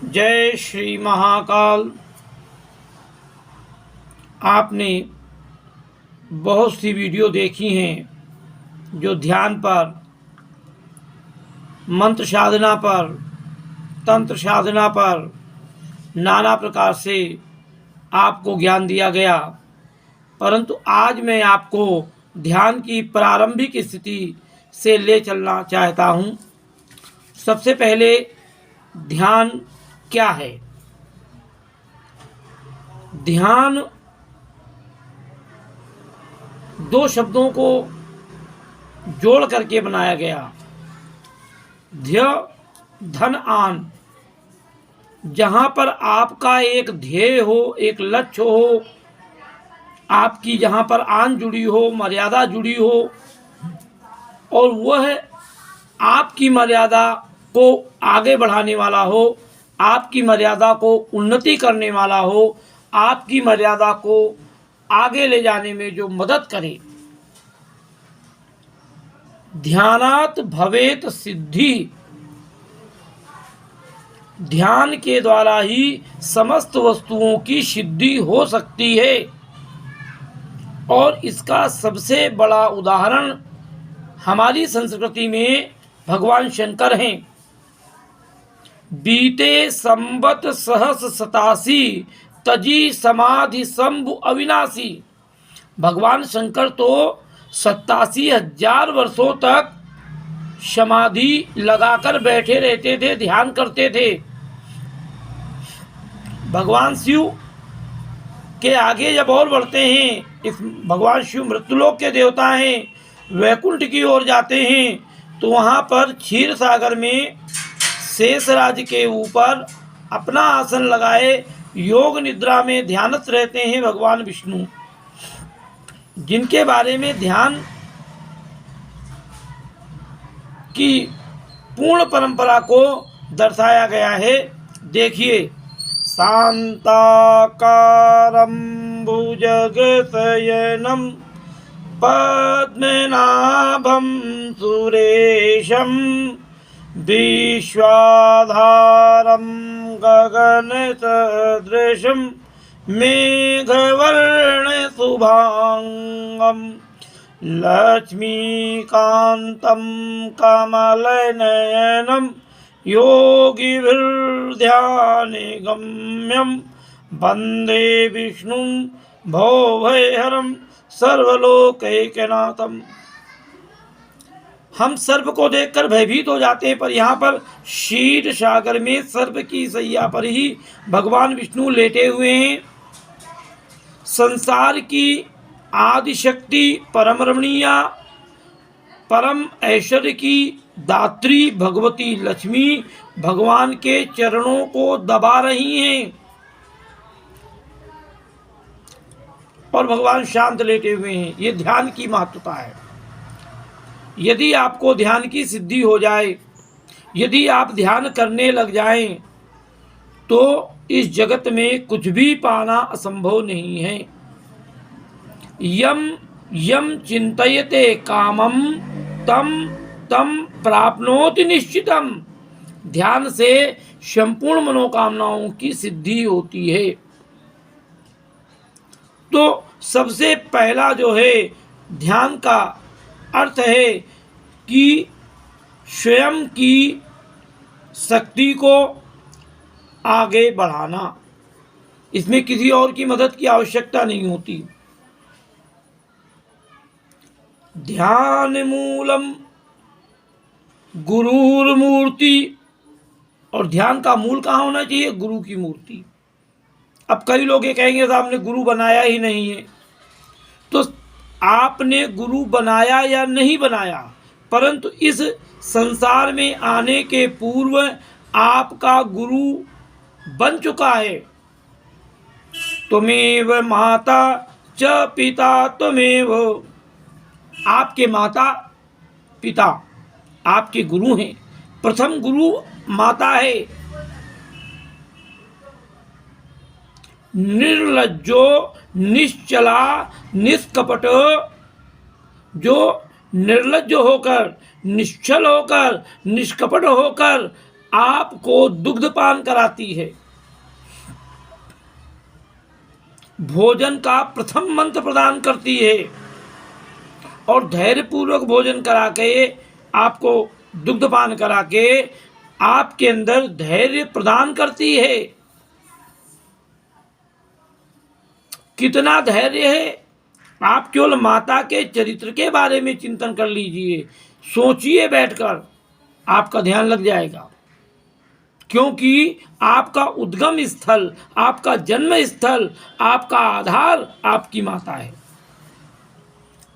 जय श्री महाकाल। आपने बहुत सी वीडियो देखी हैं जो ध्यान पर, मंत्र साधना पर, तंत्र साधना पर नाना प्रकार से आपको ज्ञान दिया गया। परंतु आज मैं आपको ध्यान की प्रारंभिक स्थिति से ले चलना चाहता हूँ। सबसे पहले ध्यान क्या है? ध्यान दो शब्दों को जोड़ करके बनाया गया। ध्य धन आन। जहाँ पर आपका एक ध्येय हो, एक लक्ष्य हो, आपकी जहाँ पर आन जुड़ी हो, मर्यादा जुड़ी हो, और वह आपकी मर्यादा को आगे बढ़ाने वाला हो, आपकी मर्यादा को उन्नति करने वाला हो, आपकी मर्यादा को आगे ले जाने में जो मदद करे। ध्यानात् भवेत सिद्धि। ध्यान के द्वारा ही समस्त वस्तुओं की सिद्धि हो सकती है। और इसका सबसे बड़ा उदाहरण हमारी संस्कृति में भगवान शंकर हैं। बीते संवत सहस सतासी तजी समाधि शंभु अविनाशी। भगवान शंकर तो 87,000 वर्षों तक समाधि लगाकर बैठे रहते थे, ध्यान करते थे। भगवान शिव के आगे जब और बढ़ते हैं, इस भगवान शिव मृत्युलोक के देवता हैं, वैकुंठ की ओर जाते हैं, तो वहाँ पर क्षीर सागर में शेषराज के ऊपर अपना आसन लगाए योग निद्रा में ध्यानस्थ रहते हैं भगवान विष्णु, जिनके बारे में ध्यान की पूर्ण परंपरा को दर्शाया गया है। देखिए, शांताकारं भुजगशयनं पद्मनाभं सुरेशं विश्वाधारं गगनसदृशं मेघवर्णशुभांगं लक्ष्मीकान्तं कमलनयनं योगिभिर्ध्यानगम्यं वन्दे विष्णुं भवभयहरं सर्वलोकैकनाथम्। हम सर्प को देखकर भयभीत हो जाते हैं, पर यहाँ पर क्षीर सागर में सर्प की सैया पर ही भगवान विष्णु लेटे हुए हैं। संसार की आदि शक्ति, परम रमणीया, परम ऐश्वर्य की दात्री भगवती लक्ष्मी भगवान के चरणों को दबा रही हैं और भगवान शांत लेटे हुए हैं। ये ध्यान की महत्वता है। यदि आपको ध्यान की सिद्धि हो जाए, यदि आप ध्यान करने लग जाएं, तो इस जगत में कुछ भी पाना असंभव नहीं है। यम यम चिंतयते कामम तम तम प्राप्नोति निश्चितम। ध्यान से संपूर्ण मनोकामनाओं की सिद्धि होती है। तो सबसे पहला जो है ध्यान का अर्थ है कि स्वयं की शक्ति को आगे बढ़ाना। इसमें किसी और की मदद की आवश्यकता नहीं होती। ध्यान मूलम गुरुर्मूर्ति। और ध्यान का मूल कहाँ होना चाहिए? गुरु की मूर्ति। अब कई लोग ये कहेंगे साहब आपने गुरु बनाया ही नहीं है। तो आपने गुरु बनाया या नहीं बनाया, परंतु इस संसार में आने के पूर्व आपका गुरु बन चुका है। त्वमेव माता च पिता त्वमेव। आपके माता पिता आपके गुरु हैं। प्रथम गुरु माता है। निर्लज्जो निश्चला निष्कपट। जो निर्लज्ज होकर, निश्चल होकर, निष्कपट होकर आपको दुग्धपान कराती है, भोजन का प्रथम मंत्र प्रदान करती है और धैर्यपूर्वक भोजन करा के, आपको दुग्धपान करा के आपके अंदर धैर्य प्रदान करती है। कितना धैर्य है! आप केवल माता के चरित्र के बारे में चिंतन कर लीजिए, सोचिए बैठकर, आपका ध्यान लग जाएगा। क्योंकि आपका उद्गम स्थल, आपका जन्म स्थल, आपका आधार आपकी माता है।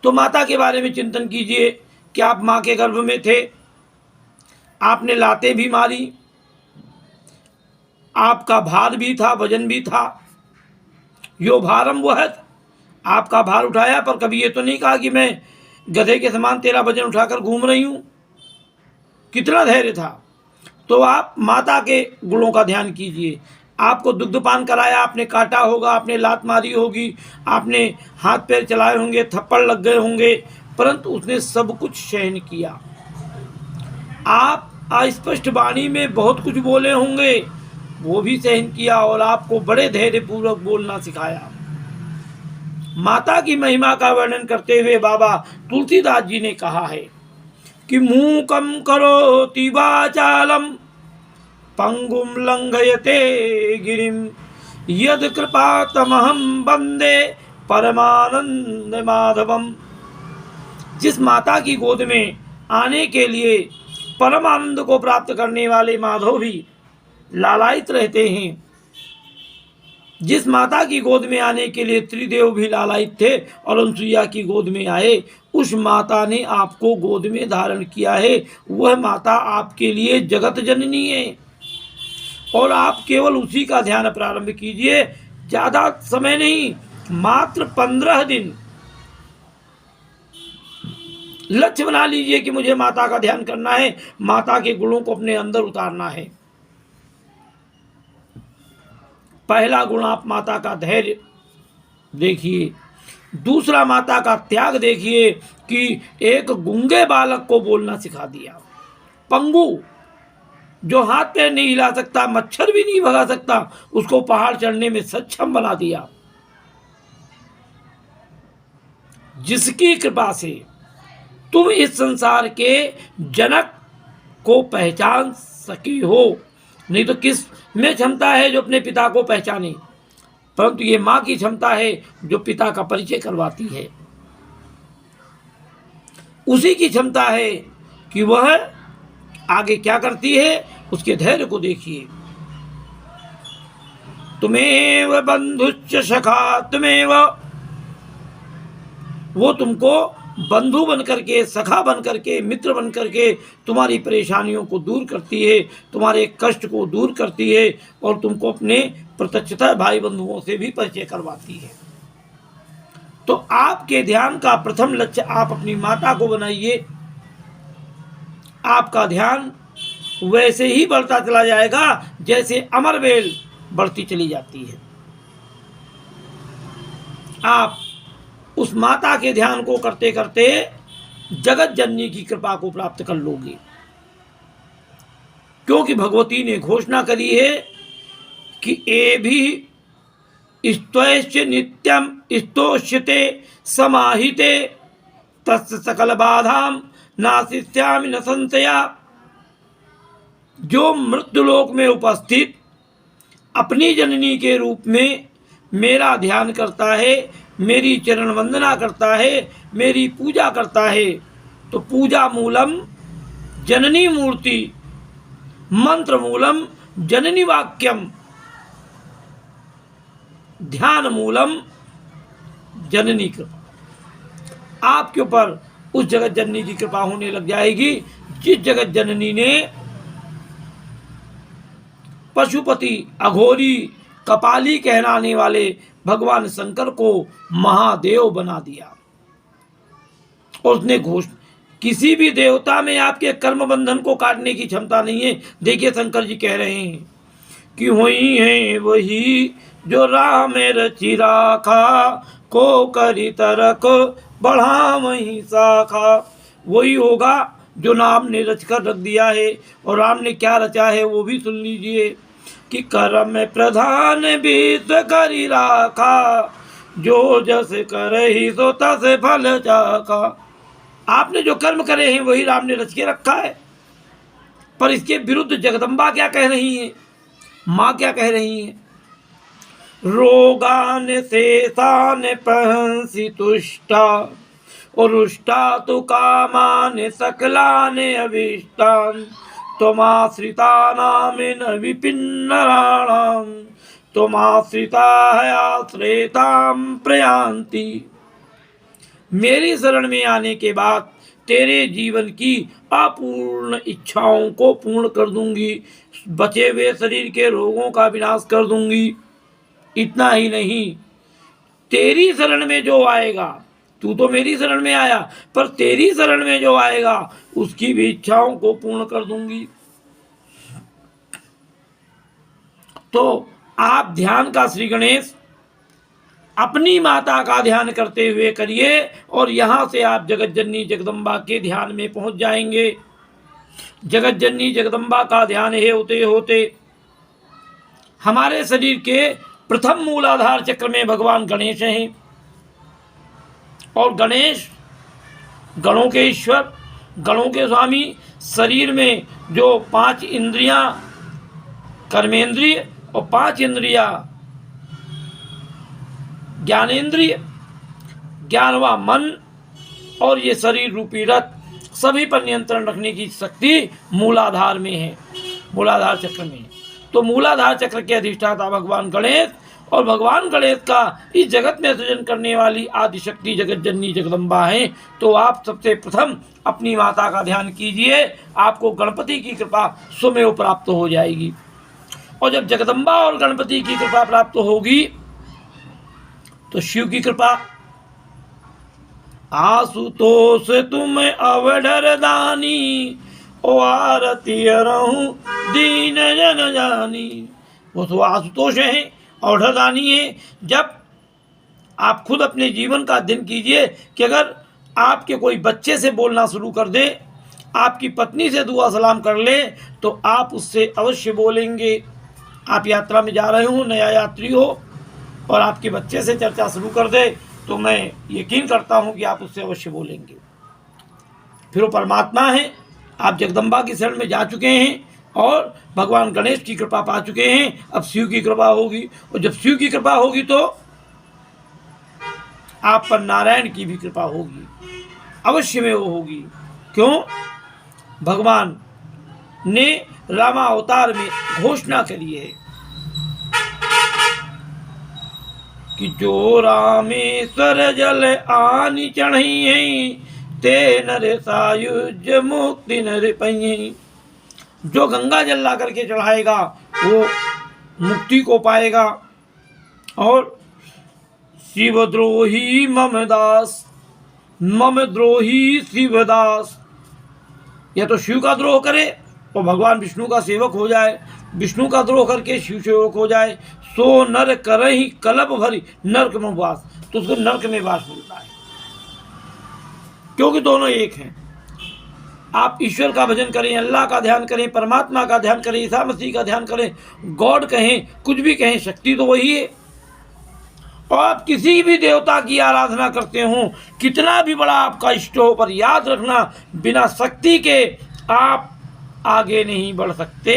तो माता के बारे में चिंतन कीजिए कि आप माँ के गर्भ में थे, आपने लातें भी मारी, आपका भार भी था, वजन भी था। यो भारम वहत, आपका भार उठाया, पर कभी ये तो नहीं कहा कि मैं गधे के समान तेरा वजन उठाकर घूम रही हूँ। कितना धैर्य था! तो आप माता के गुणों का ध्यान कीजिए। आपको दुग्धपान कराया, आपने काटा होगा, आपने लात मारी होगी, आपने हाथ पैर चलाए होंगे, थप्पड़ लग गए होंगे, परंतु उसने सब कुछ सहन किया। आप अस्पष्ट वाणी में बहुत कुछ बोले होंगे, वो भी सहन किया और आपको बड़े धैर्यपूर्वक बोलना सिखाया। माता की महिमा का वर्णन करते हुए बाबा तुलसीदास जी ने कहा है कि मूकम करोति वाचालम पंगुम लंघयते गिरिम यद कृपा तमहम वंदे परमानंद माधवम। जिस माता की गोद में आने के लिए परम आनंद को प्राप्त करने वाले माधव भी लालायित रहते हैं, जिस माता की गोद में आने के लिए त्रिदेव भी लालायित थे और अनसुईया की गोद में आए, उस माता ने आपको गोद में धारण किया है। वह माता आपके लिए जगत जननी है और आप केवल उसी का ध्यान प्रारंभ कीजिए। ज़्यादा समय नहीं, मात्र 15 दिन लक्ष्य बना लीजिए कि मुझे माता का ध्यान करना है, माता के गुणों को अपने अंदर उतारना है। पहला गुण आप माता का धैर्य देखिए, दूसरा माता का त्याग देखिए कि एक गूंगे बालक को बोलना सिखा दिया। पंगु, जो हाथ पैर नहीं हिला सकता, मच्छर भी नहीं भगा सकता, उसको पहाड़ चढ़ने में सक्षम बना दिया। जिसकी कृपा से तुम इस संसार के जनक को पहचान सकी हो। नहीं तो किस में क्षमता है जो अपने पिता को पहचाने, परंतु ये माँ की क्षमता है जो पिता का परिचय करवाती है। उसी की क्षमता है कि वह आगे क्या करती है, उसके धैर्य को देखिए। तुम्हें बंधुश्च सखा, तुम्हें वो तुमको बंधु बन करके, सखा बन करके, मित्र बन करके तुम्हारी परेशानियों को दूर करती है, तुम्हारे कष्ट को दूर करती है और तुमको अपने प्रत्यक्षता भाई बंधुओं से भी परिचय करवाती है। तो आपके ध्यान का प्रथम लक्ष्य आप अपनी माता को बनाइए। आपका ध्यान वैसे ही बढ़ता चला जाएगा जैसे अमरवेल बढ़ती चली जाती है। आप उस माता के ध्यान को करते करते जगत जननी की कृपा को प्राप्त कर लोगे, क्योंकि भगवती ने घोषणा करी है कि ए भी स्तोश्च नित्यम स्तोष्यते समाहिते तस्य सकल बाधाम नाशिष्यामि न संशया। जो मृत्युलोक में उपस्थित अपनी जननी के रूप में मेरा ध्यान करता है, मेरी चरण वंदना करता है, मेरी पूजा करता है, तो पूजा मूलम जननी मूर्ति, मंत्र मूलम जननी वाक्यम, ध्यान मूलम जननी कृपा। आपके ऊपर उस जगत जननी की कृपा होने लग जाएगी जिस जगत जननी ने पशुपति, अघोरी, कपाली कहलाने वाले भगवान शंकर को महादेव बना दिया। और उसने किसी भी देवता में आपके कर्म बंधन को काटने की क्षमता नहीं है। देखिए शंकर जी कह रहे हैं कि हुई है वही जो राह में रची राखा, को करी तरक बढ़ा वही शाखा। वही होगा जो नाम ने रच कर रख दिया है। और राम ने क्या रचा है वो भी सुन लीजिए कि कर्म प्रधान बीत करी राखा, जो जस करहि सो तस फल चाखा। आपने जो कर्म करे हैं वही राम ने रच के रखा है। पर इसके विरुद्ध जगदम्बा क्या कह रही है, माँ क्या कह रही है? रोगान शेषान पहंसी तुष्टा, और रुष्टा तो कामान सकलान अभिष्टान, त्वमाश्रिता नामेन विपिन्नराणाम, त्वमाश्रिता है आश्रयताम प्रयांति। मेरी शरण में आने के बाद तेरे जीवन की अपूर्ण इच्छाओं को पूर्ण कर दूंगी, बचे हुए शरीर के रोगों का विनाश कर दूंगी। इतना ही नहीं, तेरी शरण में जो आएगा, तू तो मेरी शरण में आया, पर तेरी शरण में जो आएगा उसकी भी इच्छाओं को पूर्ण कर दूंगी। तो आप ध्यान का श्री गणेश अपनी माता का ध्यान करते हुए करिए और यहाँ से आप जगत जननी जगदम्बा के ध्यान में पहुँच जाएंगे। जगत जननी जगदम्बा का ध्यान है होते होते हमारे शरीर के प्रथम मूलाधार चक्र में भगवान गणेश हैं। और गणेश गणों के ईश्वर, गणों के स्वामी, शरीर में जो 5 इंद्रियां, कर्मेंद्रिय और 5 इंद्रियां ज्ञानेंद्रिय, ज्ञानवा मन और ये शरीर रूपी रथ, सभी पर नियंत्रण रखने की शक्ति मूलाधार में है, मूलाधार चक्र में है। तो मूलाधार चक्र के अधिष्ठाता भगवान गणेश, और भगवान गणेश का इस जगत में सृजन करने वाली आदिशक्ति जगत जननी जगदम्बा है। तो आप सबसे प्रथम अपनी माता का ध्यान कीजिए, आपको गणपति की कृपा स्वमेव प्राप्त हो जाएगी। और जब जगदम्बा और गणपति की कृपा प्राप्त होगी तो शिव की कृपा, आशुतोष तुम अवडर दानी, ओ आरती रहूं दीन जन जानी। वो तो आशुतोष है, औढ़दानी है। जब आप खुद अपने जीवन का अध्ययन कीजिए कि अगर आपके कोई बच्चे से बोलना शुरू कर दे, आपकी पत्नी से दुआ सलाम कर ले, तो आप उससे अवश्य बोलेंगे। आप यात्रा में जा रहे हो, नया यात्री हो, और आपके बच्चे से चर्चा शुरू कर दे, तो मैं यकीन करता हूँ कि आप उससे अवश्य बोलेंगे। फिर वो परमात्मा है, आप जगदम्बा की शरण में जा चुके हैं और भगवान गणेश की कृपा पा चुके हैं। अब शिव की कृपा होगी, और जब शिव की कृपा होगी तो आप पर नारायण की भी कृपा होगी, अवश्य में वो होगी। क्यों? भगवान ने रामा अवतार में घोषणा करी है कि जो रामेश्वर जल आनी चढ़ई, ते नर सायुज मुक्ति नर पई। जो गंगा जल ला करके चढ़ाएगा वो मुक्ति को पाएगा। और शिवद्रोही मम दास, मम द्रोही शिवदास। या तो शिव का द्रोह करे और भगवान विष्णु का सेवक हो जाए, विष्णु का द्रोह करके शिव सेवक हो जाए। सो नर करहि कलप भरी नरक में वास, तो उसको नरक में वास मिलता है, क्योंकि दोनों एक हैं। आप ईश्वर का भजन करें, अल्लाह का ध्यान करें, परमात्मा का ध्यान करें, ईसा मसीह का ध्यान करें, गॉड कहें, कुछ भी कहें, शक्ति तो वही है। और आप किसी भी देवता की आराधना करते हो, कितना भी बड़ा आपका इष्ट हो, पर याद रखना बिना शक्ति के आप आगे नहीं बढ़ सकते।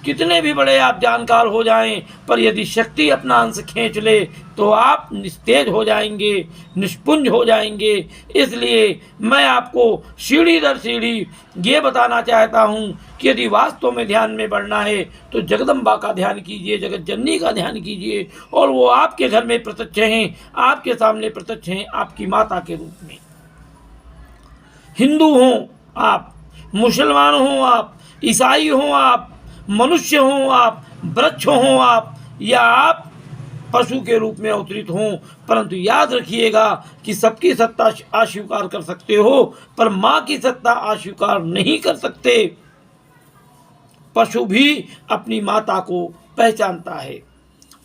कितने भी बड़े आप जानकार हो जाएं, पर यदि शक्ति अपना अंश खींच ले तो आप निस्तेज हो जाएंगे, निष्पुंज हो जाएंगे। इसलिए मैं आपको सीढ़ी दर सीढ़ी ये बताना चाहता हूँ कि यदि वास्तव में ध्यान में बढ़ना है तो जगदम्बा का ध्यान कीजिए, जगत जननी का ध्यान कीजिए। और वो आपके घर में प्रत्यक्ष हैं, आपके सामने प्रत्यक्ष हैं, आपकी माता के रूप में। हिंदू हों आप, मुसलमान हों आप, ईसाई हों आप, मनुष्य हों आप, वृक्ष हों आप, या आप पशु के रूप में अवतरित हों, परंतु याद रखिएगा कि सबकी सत्ता अस्वीकार कर सकते हो, पर माँ की सत्ता अस्वीकार नहीं कर सकते। पशु भी अपनी माता को पहचानता है।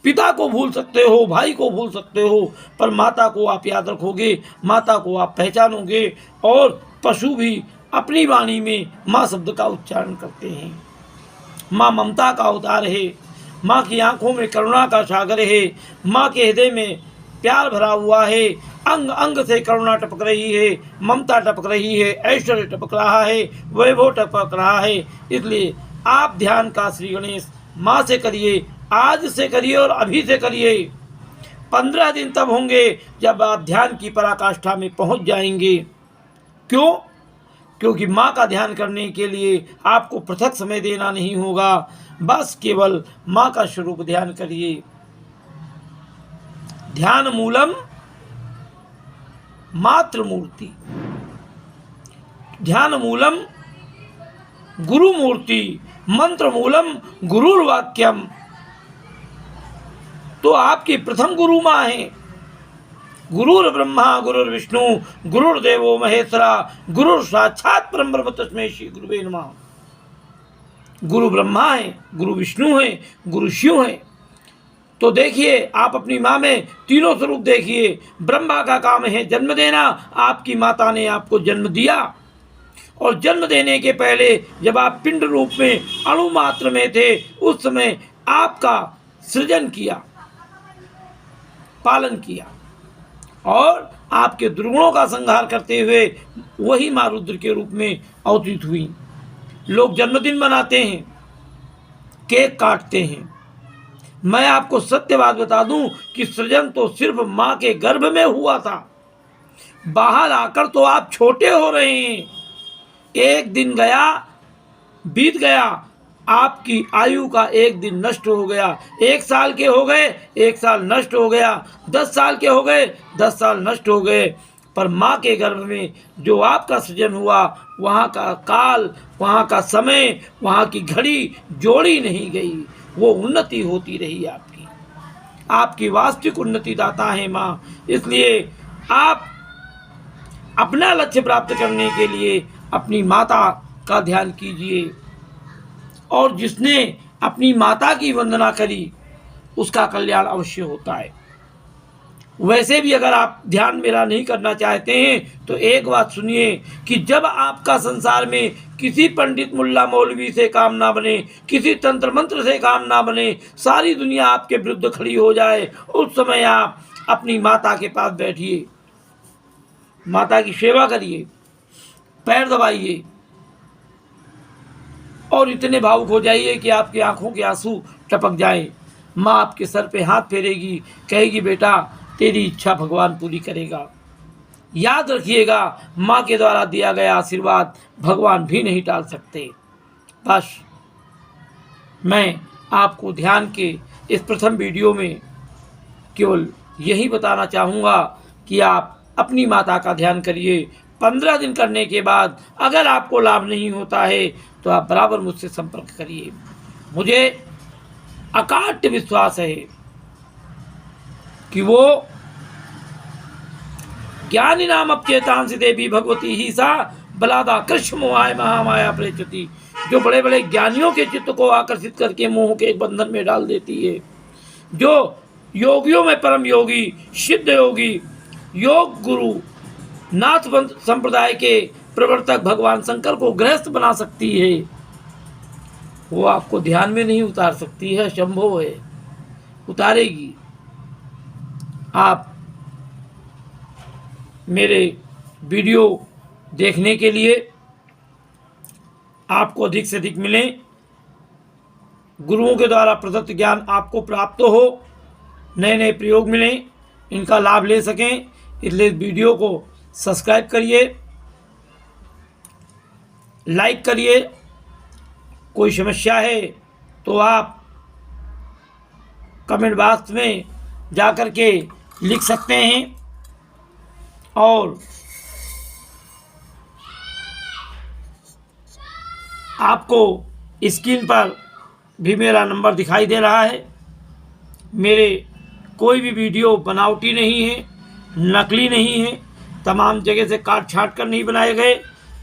पिता को भूल सकते हो, भाई को भूल सकते हो, पर माता को आप याद रखोगे, माता को आप पहचानोगे। और पशु भी अपनी वाणी में माँ शब्द का उच्चारण करते हैं। माँ ममता का अवतार है, माँ की आंखों में करुणा का सागर है, माँ के हृदय में प्यार भरा हुआ है, अंग अंग से करुणा टपक रही है, ममता टपक रही है, ऐश्वर्य टपक रहा है, वैभव टपक रहा है। इसलिए आप ध्यान का श्री गणेश माँ से करिए, आज से करिए और अभी से करिए। 15 दिन तब होंगे जब आप ध्यान की पराकाष्ठा में पहुंच जाएंगे। क्यों? क्योंकि माँ का ध्यान करने के लिए आपको पृथक समय देना नहीं होगा, बस केवल माँ का स्वरूप ध्यान करिए। ध्यान मूलम मात्र मूर्ति, ध्यान मूलम गुरु मूर्ति, मंत्र मूलम गुरुर्वाक्यम। तो आपकी प्रथम गुरु माँ है। गुरुर ब्रह्मा गुरुर्विष्णु गुरुर्देवो महेश्वरा गुरुर साक्षात परम ब्रह्म तस्मै श्री गुरुवे नमः। गुरु ब्रह्मा है, गुरु विष्णु है, गुरु शिव है। तो देखिए, आप अपनी माँ में तीनों स्वरूप देखिए। ब्रह्मा का काम है जन्म देना, आपकी माता ने आपको जन्म दिया, और जन्म देने के पहले जब आप पिंड रूप में अणु मात्र में थे, उस समय आपका सृजन किया, पालन किया, और आपके दुर्गुणों का संहार करते हुए वही माँ रुद्र के रूप में अवतरित हुई। लोग जन्मदिन मनाते हैं, केक काटते हैं। मैं आपको सत्य बात बता दूं कि सृजन तो सिर्फ माँ के गर्भ में हुआ था। बाहर आकर तो आप छोटे हो रहे हैं। एक दिन गया, बीत गया, आपकी आयु का एक दिन नष्ट हो गया। 1 साल के हो गए, 1 साल नष्ट हो गया। 10 साल के हो गए, 10 साल नष्ट हो गए। पर माँ के गर्भ में जो आपका सृजन हुआ, वहाँ का काल, वहाँ का समय, वहाँ की घड़ी जोड़ी नहीं गई। वो उन्नति होती रही आपकी। आपकी वास्तविक उन्नति दाता है माँ। इसलिए आप अपना लक्ष्य प्राप्त करने के लिए अपनी माता का ध्यान कीजिए, और जिसने अपनी माता की वंदना करी उसका कल्याण अवश्य होता है। वैसे भी अगर आप ध्यान मेरा नहीं करना चाहते हैं तो एक बात सुनिए कि जब आपका संसार में किसी पंडित मुल्ला मौलवी से काम ना बने, किसी तंत्र मंत्र से काम ना बने, सारी दुनिया आपके विरुद्ध खड़ी हो जाए, उस समय आप अपनी माता के पास बैठिए, माता की सेवा करिए, पैर दबाइए, और इतने भावुक हो जाइए कि आपकी आंखों के आंसू टपक जाएं। माँ आपके सर पे हाथ फेरेगी, कहेगी बेटा तेरी इच्छा भगवान पूरी करेगा। याद रखिएगा, माँ के द्वारा दिया गया आशीर्वाद भगवान भी नहीं टाल सकते। बस मैं आपको ध्यान के इस प्रथम वीडियो में केवल यही बताना चाहूँगा कि आप अपनी माता का ध्यान करिए। 15 दिन करने के बाद अगर आपको लाभ नहीं होता है तो आप बराबर मुझसे संपर्क करिए। मुझे अकाट्य विश्वास है कि वो ज्ञानी नाम अपचेतांसी देवी भगवती ही सा बलादा कृष्ण मोहाय महामाया प्रेचती, जो बड़े बड़े ज्ञानियों के चित्त को आकर्षित करके मोह के बंधन में डाल देती है, जो योगियों में परम योगी, सिद्ध योगी, योग गुरु, नाथ संप्रदाय के प्रवर्तक भगवान शंकर को गृहस्थ बना सकती है, वो आपको ध्यान में नहीं उतार सकती है। संभव है, उतारेगी। आप मेरे वीडियो देखने के लिए आपको अधिक से अधिक मिले, गुरुओं के द्वारा प्रदत्त ज्ञान आपको प्राप्त हो, नए नए प्रयोग मिलें, इनका लाभ ले सकें, इसलिए वीडियो को सब्सक्राइब करिए, लाइक करिए। कोई समस्या है तो आप कमेंट बॉक्स में जा कर के लिख सकते हैं, और आपको स्क्रीन पर भी मेरा नंबर दिखाई दे रहा है। मेरे कोई भी वीडियो बनावटी नहीं है, नकली नहीं है, तमाम जगह से काट छाट कर नहीं बनाए गए।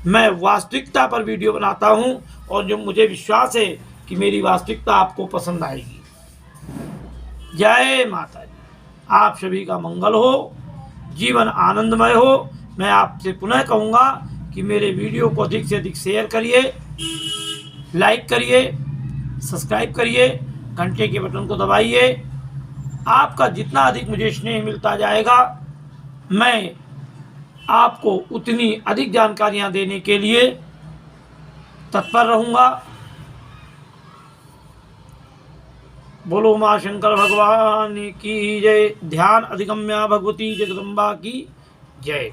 मैं वास्तविकता पर वीडियो बनाता हूं, और जो मुझे विश्वास है कि मेरी वास्तविकता आपको पसंद आएगी। जय माता दी। आप सभी का मंगल हो, जीवन आनंदमय हो। मैं आपसे पुनः कहूँगा कि मेरे वीडियो को अधिक से अधिक शेयर करिए, लाइक करिए, सब्सक्राइब करिए, घंटे के बटन को दबाइए। आपका जितना अधिक मुझे स्नेह मिलता जाएगा, मैं आपको उतनी अधिक जानकारियां देने के लिए तत्पर रहूँगा। बोलो उमा शंकर भगवान की जय। ध्यान अधिगम्या भगवती जगदम्बा की जय।